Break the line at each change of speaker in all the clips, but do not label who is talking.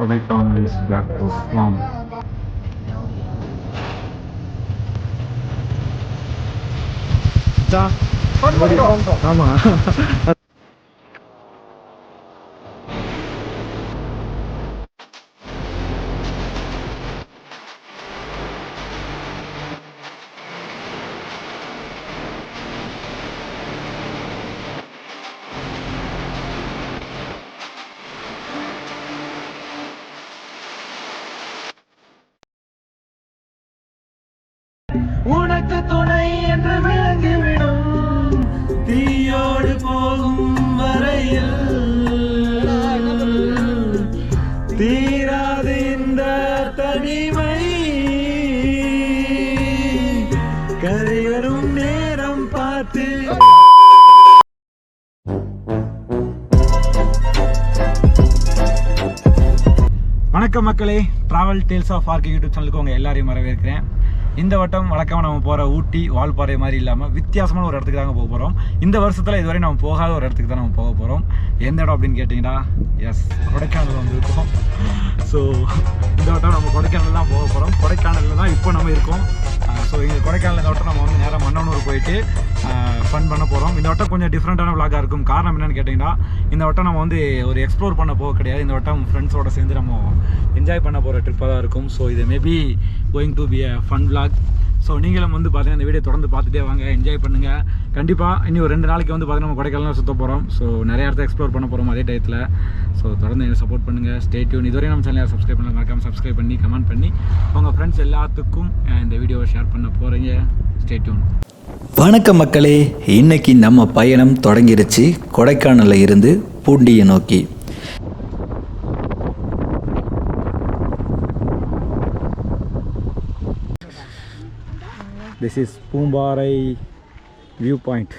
Kodaikanal is back to farm. ஆமா
உனக்கு துணை என்று விளங்கிவிடும் தீயோடு போகும் வரையில் தீராது இந்த தனிமை கரையரும் நேரம் பார்த்து.
வணக்கம் மக்களே, travel tales of RK YouTube சேனலுக்கு உங்கள் எல்லாரையும் வரவேற்கிறேன். இந்த வட்டம் வழக்கமாக நம்ம போகிற ஊட்டி வால்பாறை மாதிரி இல்லாமல் வித்தியாசமான ஒரு இடத்துக்கு தாங்க போக போகிறோம். இந்த வருஷத்தில் இதுவரை நம்ம போகாத ஒரு இடத்துக்கு தான் நம்ம போக போகிறோம். எந்த இடம் அப்படின்னு கேட்டிங்கன்னா, எஸ், கொடைக்கானல் வந்திருக்கோம். ஸோ இந்த வட்டம் நம்ம கொடைக்கானல் தான் போக போகிறோம். கொடைக்கானலில் தான் இப்போ நம்ம இருக்கோம். ஸோ இங்கே கொடைக்கானல் இந்த வட்டம் நம்ம வந்து நேராக மன்னனூர் போயிட்டு ஃபன் பண்ண போகிறோம். இந்த வட்டம் கொஞ்சம் டிஃப்ரெண்ட்டான விளாகாக இருக்கும். காரணம் என்னென்னு கேட்டிங்கன்னா, இந்த வட்டம் நம்ம வந்து ஒரு எக்ஸ்ப்ளோர் பண்ண போக கிடையாது. இந்த வட்டம் ஃப்ரெண்ட்ஸோடு சேர்ந்து நம்ம என்ஜாய் பண்ண போகிற ட்ரிப்பாக தான் இருக்கும். ஸோ இது maybe going to be a fun vlog. So நீங்களும் வந்து பார்த்தீங்கன்னா இந்த வீடியோ தொடர்ந்து பார்த்துட்டே வாங்க, என்ஜாய் பண்ணுங்கள். கண்டிப்பாக இன்னும் ஒரு 2 நாளைக்கு வந்து பார்த்தீங்கன்னா நம்ம கொடைக்கானல் சுற்ற போகிறோம். ஸோ நிறைய இடத்த எக்ஸ்ப்ளோர் பண்ண போகிறோம் அதே டயத்தில். ஸோ தொடர்ந்து எனக்கு சப்போர்ட் பண்ணுங்கள். Stay tune. இதுவரை நம்ம சேனலை சப்ஸ்கிரைப் பண்ணலாம், மறக்காமல் சப்ஸ்கிரைப் பண்ணி கமெண்ட் பண்ணி உங்கள் ஃப்ரெண்ட்ஸ் எல்லாத்துக்கும் இந்த வீடியோவை ஷேர் பண்ண போகிறீங்க. Stay tune.
வணக்கம் மக்களே, இன்னைக்கு நம்ம பயணம் தொடங்கிருச்சு கொடைக்கானலில் இருந்து பூண்டியை நோக்கி.
This is Poombarai view point.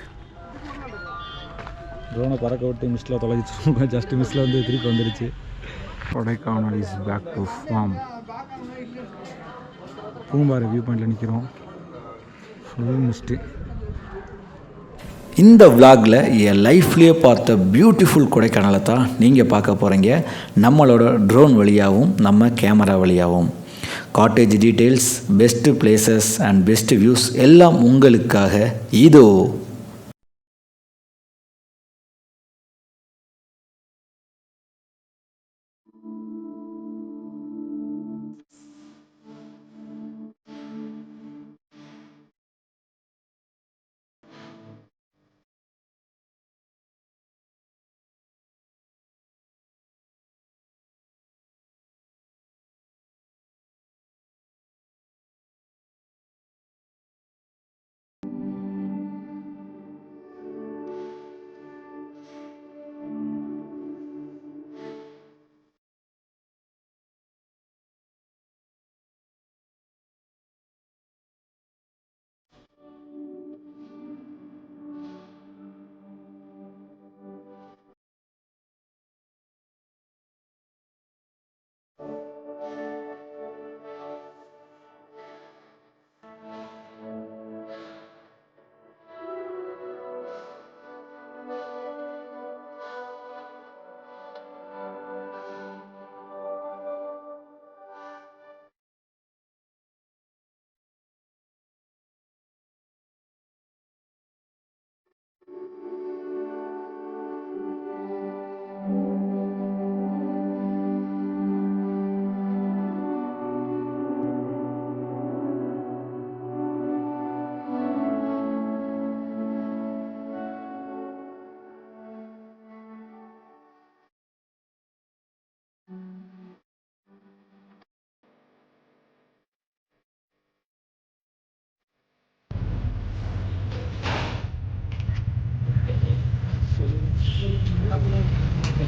ட்ரோனை பறக்க விட்டு மிஸ்டில் தொலைச்சிருக்கோம். ஜஸ்ட் மிஸ்டில் வந்து திருப்பி வந்துடுச்சு. Kodaikanal is back to form. Poombarai view பாயிண்டில் நிற்கிறோம். Full mist.
இந்த விளாகில் என் லைஃப்லேயே பார்த்த பியூட்டிஃபுல் கொடைக்கானலை தான் நீங்கள் பார்க்க போகிறீங்க. நம்மளோட ட்ரோன் வழியாகவும் நம்ம கேமரா வழியாகவும். Cottage details, best places and best views எல்லாம் உங்களுக்காக இதோ.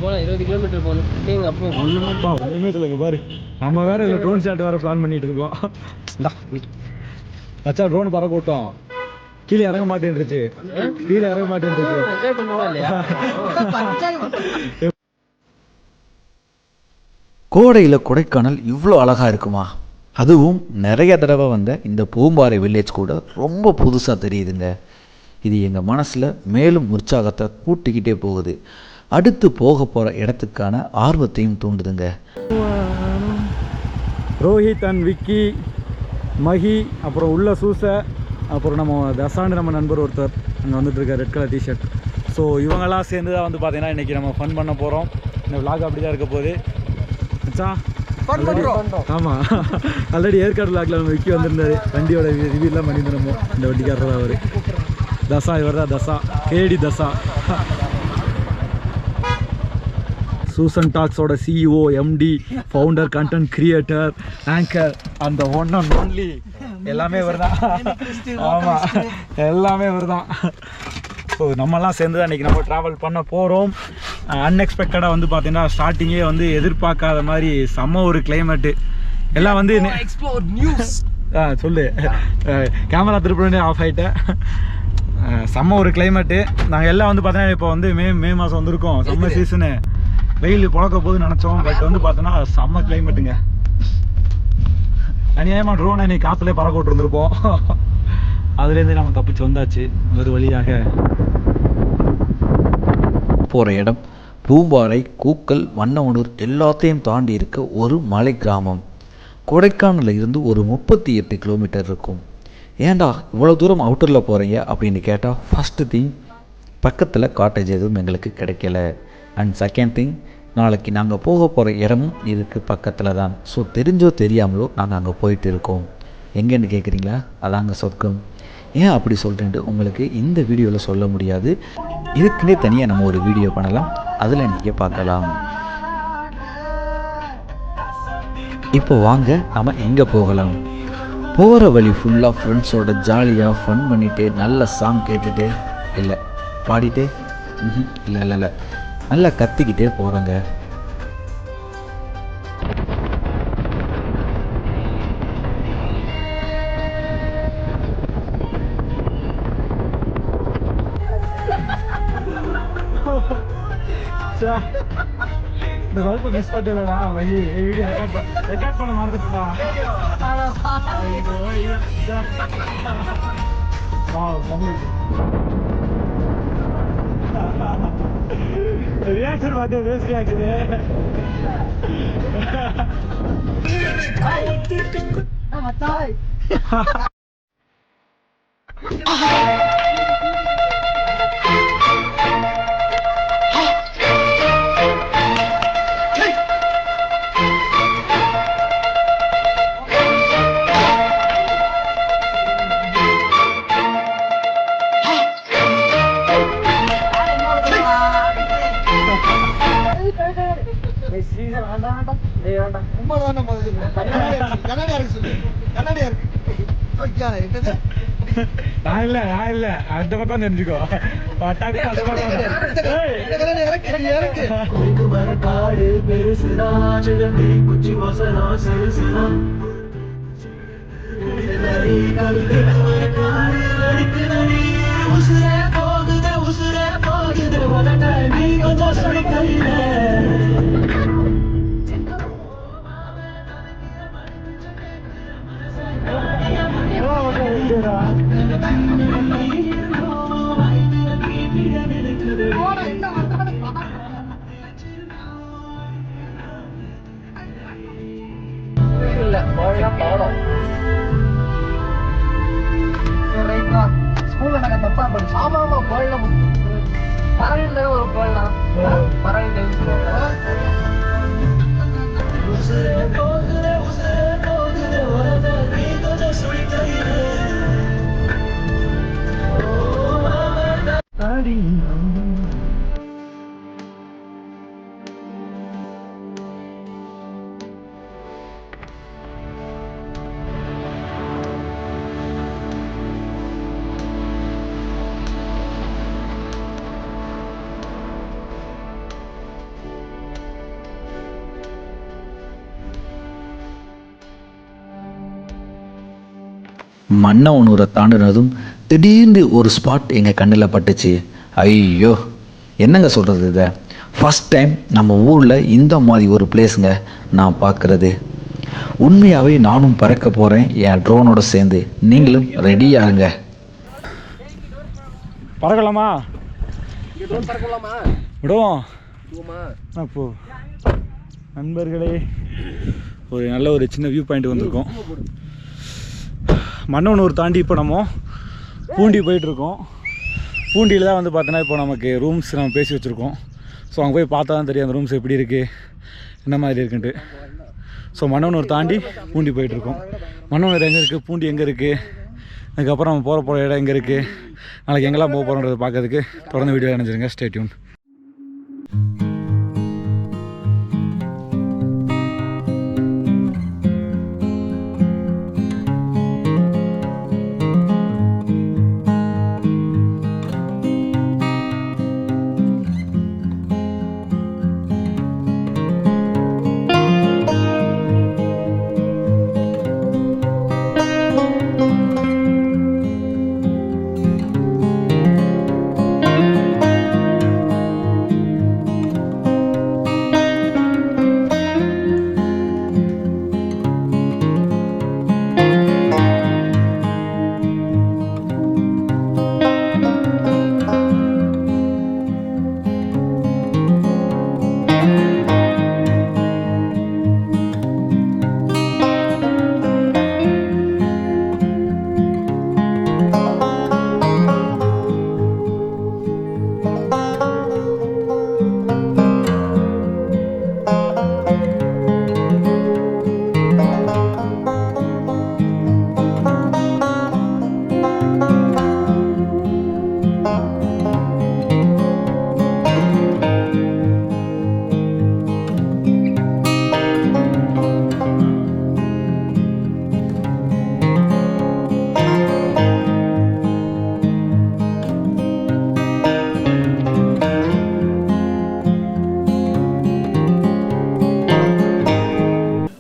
போனால் 20 கிலோமீட்டர் போகணும். எங்கள் அப்போ
ஒன்றுமேப்பா ஒன்றுமே சொல்லுங்க பாரு. நம்ம வேறு இதில் ட்ரோன் ஷாட் வேறு பிளான் பண்ணிட்டு இருக்கோம். அச்சா ட்ரோன் பறக்க விட்டோம், கீழே இறங்க மாட்டேன்ருச்சு. கீழே இறங்க மாட்டேன்ருச்சு.
கோடையில் கொடைக்கானல் இவ்வளோ அழகாக இருக்குமா? அதுவும் நிறைய தடவை வந்த இந்த பூம்பாறை வில்லேஜ் கூட ரொம்ப புதுசாக தெரியுதுங்க. இது எங்கள் மனசில் மேலும் உற்சாகத்தை கூட்டிக்கிட்டே போகுது. அடுத்து போக போகிற இடத்துக்கான ஆர்வத்தையும் தூண்டுதுங்க.
ரோஹித் அண்ட் விக்கி, மஹி, அப்புறம் உள்ள சூசை, அப்புறம் நம்ம தசாண்டு நம்ம நண்பர் ஒருத்தர் அங்கே வந்துட்டுருக்கார் ரெட் கலர் டிஷர்ட். ஸோ இவங்கெல்லாம் சேர்ந்து தான் வந்து பார்த்தீங்கன்னா இன்றைக்கி நம்ம ஃபன் பண்ண போகிறோம். இந்த விளாக் அப்படி தான் இருக்க போகுது. ஆமாம், ஆல்ரெடி ஏற்காடு விளாக்ல நம்ம விக்கி வந்திருந்தாரு. வண்டியோட ரிவியூலாம் பண்ணியிருந்தோம். இந்த வண்டிக்காரர் தான் அவர். தசா, இவர் தான் தசா, கேடி தசா. சூசன் டாக்ஸோட CEO, MD, founder, content creator, anchor, அந்த ஒன் அண்ட் ஒன்லி எல்லாமே இவர் தான். ஆமாம், எல்லாமே இவர் தான். ஸோ நம்மலாம் சேர்ந்து தான் இன்றைக்கி நம்ம ட்ராவல் பண்ண போகிறோம். அன்எக்ஸ்பெக்டடாக வந்து பார்த்தீங்கன்னா ஸ்டார்டிங்கே வந்து எதிர்பார்க்காத மாதிரி செம்ம ஒரு கிளைமேட்டு. எல்லாம் வந்து சொல்லு, கேமரா திருப்பி ஆஃப் ஆகிட்டேன். செம்ம ஒரு கிளைமேட்டு. நாங்கள் எல்லாம் வந்து பார்த்தீங்கன்னா இப்போ வந்து மே மாதம் வந்திருக்கோம். சம்மர் சீசனு, வெயில் புழக்க போது நினச்சோம். பட் வந்து பார்த்தோன்னா செம்ம கிளைமேட்டுங்க. அநியாயமாக ட்ரோனை இன்னைக்கு காற்றுலேயே பறக்க விட்டுருந்துருப்போம். அதுலேருந்து நம்ம தப்பிச்சு வந்தாச்சு ஒரு வழியாக.
போகிற இடம் பூம்பாறை, கூக்கல், வண்ணவனூர் எல்லாத்தையும் தாண்டி இருக்க ஒரு மலை கிராமம். கொடைக்கானலில் இருந்து ஒரு 38 கிலோமீட்டர் இருக்கும். ஏன்டா இவ்வளோ தூரம் அவுட்டரில் போகிறீங்க அப்படின்னு கேட்டால், ஃபஸ்ட்டு திங் பக்கத்தில் காட்டேஜ் எதுவும் எங்களுக்கு கிடைக்கல. அண்ட் செகண்ட் திங், நாளைக்கு நாங்கள் போக போகிற இடமும் இதுக்கு பக்கத்தில் தான். ஸோ தெரிஞ்சோ தெரியாமலோ நாங்கள் அங்கே போயிட்டு இருக்கோம். எங்கேன்னு கேட்குறீங்களா? அதாங்க சொர்க்கம். ஏன் அப்படி சொல்கிறேன்ட்டு உங்களுக்கு இந்த வீடியோவில் சொல்ல முடியாது. இதுக்குன்னே தனியாக நம்ம ஒரு வீடியோ பண்ணலாம், அதில் நீங்கள் பார்க்கலாம். இப்போ வாங்க நம்ம எங்கே போகலாம். போகிற வழி ஃபுல்லாக ஃப்ரெண்ட்ஸோட ஜாலியாக ஃபன் பண்ணிவிட்டு, நல்ல சாங் கேட்டுட்டு, இல்லை பாடிட்டு, இல்லை நல்லா கத்திக்கிட்டே போகிறேங்க.
இந்த வகுப்பு மிஸ் பண்ணிடலடா. வீடியோ ரெக்கார்ட் பண்ண மறந்துட்டா. ரியாக்ஷன் பார்த்து வேஸ்ட் ஆகுது. நான் இல்ல அந்த பக்கம் தெரிஞ்சுக்கோ. ஸ்கூல்ல நாங்க தப்பா படிச்சோம். ஆமா போயிடலாம். பரவாயில்ல, ஒரு போயிடலாம். பரவாயில்ல.
மன்னவனூரை தாண்டினதும் திடீர்னு ஒரு ஸ்பாட் எங்கள் கண்ணில் பட்டுச்சு. ஐயோ, என்னங்க சொல்கிறது, இதை ஃபஸ்ட் டைம் நம்ம ஊரில் இந்த மாதிரி ஒரு பிளேஸுங்க நான் பார்க்குறது. உண்மையாகவே நானும் பறக்க போகிறேன் என் ட்ரோனோட சேர்ந்து. நீங்களும் ரெடியாகுங்க.
பறக்கலாமா? விடுவோம். அப்போ நண்பர்களே ஒரு நல்ல ஒரு சின்ன வியூ பாயிண்ட் வந்திருக்கோம். மன்னவனூர் தாண்டி இப்போ நம்ம பூண்டி போயிட்டுருக்கோம். பூண்டியில் தான் வந்து பார்த்தோன்னா இப்போ நமக்கு ரூம்ஸ் நம்ம பேசி வச்சுருக்கோம். ஸோ அங்கே போய் பார்த்தா தான் தெரியும் அந்த ரூம்ஸ் எப்படி இருக்குது, என்ன மாதிரி இருக்குன்ட்டு. ஸோ மன்னவனூர் தாண்டி பூண்டி போயிட்டுருக்கோம். மன்னவனூர் எங்கே இருக்குது, பூண்டி எங்கே இருக்குது, அதுக்கப்புறம் நம்ம போகிற இடம் எங்கே இருக்குது, நாளைக்கு எங்கெல்லாம் போக போகிறோன்றதை பார்க்கறதுக்கு தொடர்ந்து வீடியோ நினைச்சிருங்க. Stay tune.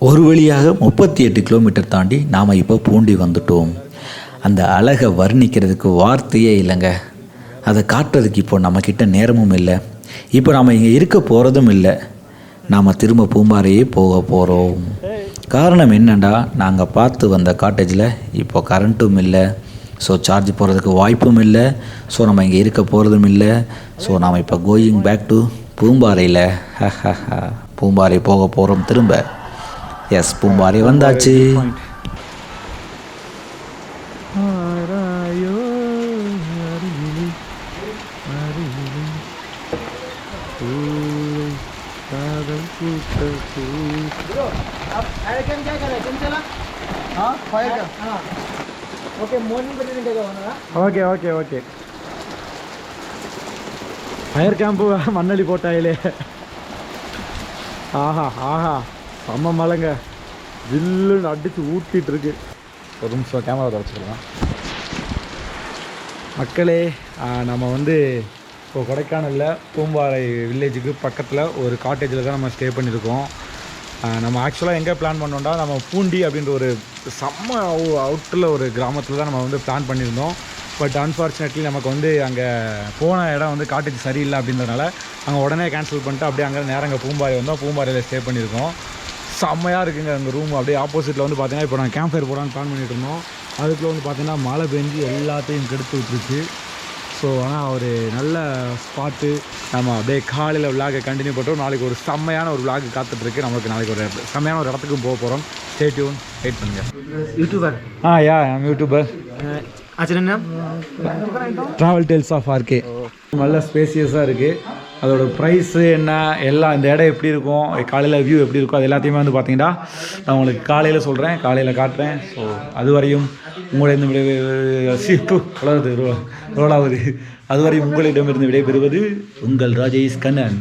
ஒரு வழியாக 38 கிலோமீட்டர் தாண்டி நாம் இப்போ பூண்டி வந்துட்டோம். அந்த அழகை வர்ணிக்கிறதுக்கு வார்த்தையே இல்லைங்க. அதை காட்டுறதுக்கு இப்போ நம்மக்கிட்ட நேரமும் இல்லை. இப்போ நாம் இங்கே இருக்க போகிறதும் இல்லை. நாம் திரும்ப பூம்பாறையே போக போகிறோம். காரணம் என்னென்னா, நாங்கள் பார்த்து வந்த காட்டேஜில் இப்போ கரண்ட்டும் இல்லை. ஸோ சார்ஜ் போகிறதுக்கு வாய்ப்பும் இல்லை. ஸோ நம்ம இங்கே இருக்க போகிறதும் இல்லை. ஸோ நாம் இப்போ கோயிங் பேக் டு பூம்பாறையில். பூம்பாறை போக போகிறோம் திரும்ப. எஸ், பூம்பாறை வந்தாச்சு.
Okay okay okay. Fire camp மண்ணலி போட்டாயிலே. ஆஹா ஆஹா, செம்ம மழைங்க. ஜில்லுன்னு அடித்து ஊட்டிகிட்டு இருக்கு. ஒரு நிமிஷம் கேமரா தொடச்சிக்கலாம். மக்களே, நம்ம வந்து இப்போ கொடைக்கானலில் பூம்பாறை வில்லேஜுக்கு பக்கத்தில் ஒரு காட்டேஜில் தான் நம்ம ஸ்டே பண்ணியிருக்கோம். நம்ம ஆக்சுவலாக எங்கே பிளான் பண்ணோம்னா, நம்ம பூண்டி அப்படின்ற ஒரு செம்ம அவுட்டில் ஒரு கிராமத்தில் தான் நம்ம வந்து பிளான் பண்ணியிருந்தோம். பட் அன்ஃபார்ச்சுனேட்லி நமக்கு வந்து அங்கே போன இடம் வந்து காட்டேஜ் சரியில்லை அப்படின்றதுனால அங்கே உடனே கேன்சல் பண்ணிட்டு அப்படியே அங்கே நேரம் பூம்பாறை வந்தோம். பூம்பாறையில் ஸ்டே பண்ணியிருக்கோம். செம்மையாக இருக்குங்க அந்த ரூம். அப்படியே ஆப்போசிட்டில் வந்து பார்த்தீங்கன்னா இப்போ நாங்கள் கேம்ப் ஃபயர் போடான்னு பிளான் பண்ணிட்டு இருந்தோம். அதுக்குள்ளே வந்து பார்த்தீங்கன்னா மழை பெஞ்சு எல்லாத்தையும் கெடுத்து விட்டுருச்சு. ஸோ ஆனால் ஒரு நல்ல ஸ்பாட்டு. நம்ம அப்படியே காலையில் விளாகை கண்டினியூ பண்ணுறோம். நாளைக்கு ஒரு செம்மையான ஒரு விளாக் காத்துட்ருக்கு. நம்மளுக்கு நாளைக்கு ஒரு செம்மையான ஒரு இடத்துக்கும் போக போகிறோம். ஸ்டே டியூன், வெயிட் பண்ணுங்கள்.
யூடியூபர்?
Yeah, I'm YouTuber.
ஆச்சரிய
ட்ராவல் டேல்ஸ் ஆஃப் ஆர்கே. நல்ல ஸ்பேசியஸாக இருக்குது. அதோட ப்ரைஸு என்ன, எல்லாம் இந்த இடம் எப்படி இருக்கும், காலையில் வியூ எப்படி இருக்கும், அது எல்லாத்தையுமே வந்து பார்த்தீங்கன்னா நான் உங்களுக்கு காலையில் சொல்கிறேன், காலையில் காட்டுறேன். ஸோ அதுவரையும் உங்களிடம் ரோலாவது அதுவரை உங்களிடமிருந்து விடைபெறுவது உங்கள் ராஜேஷ் கண்ணன்.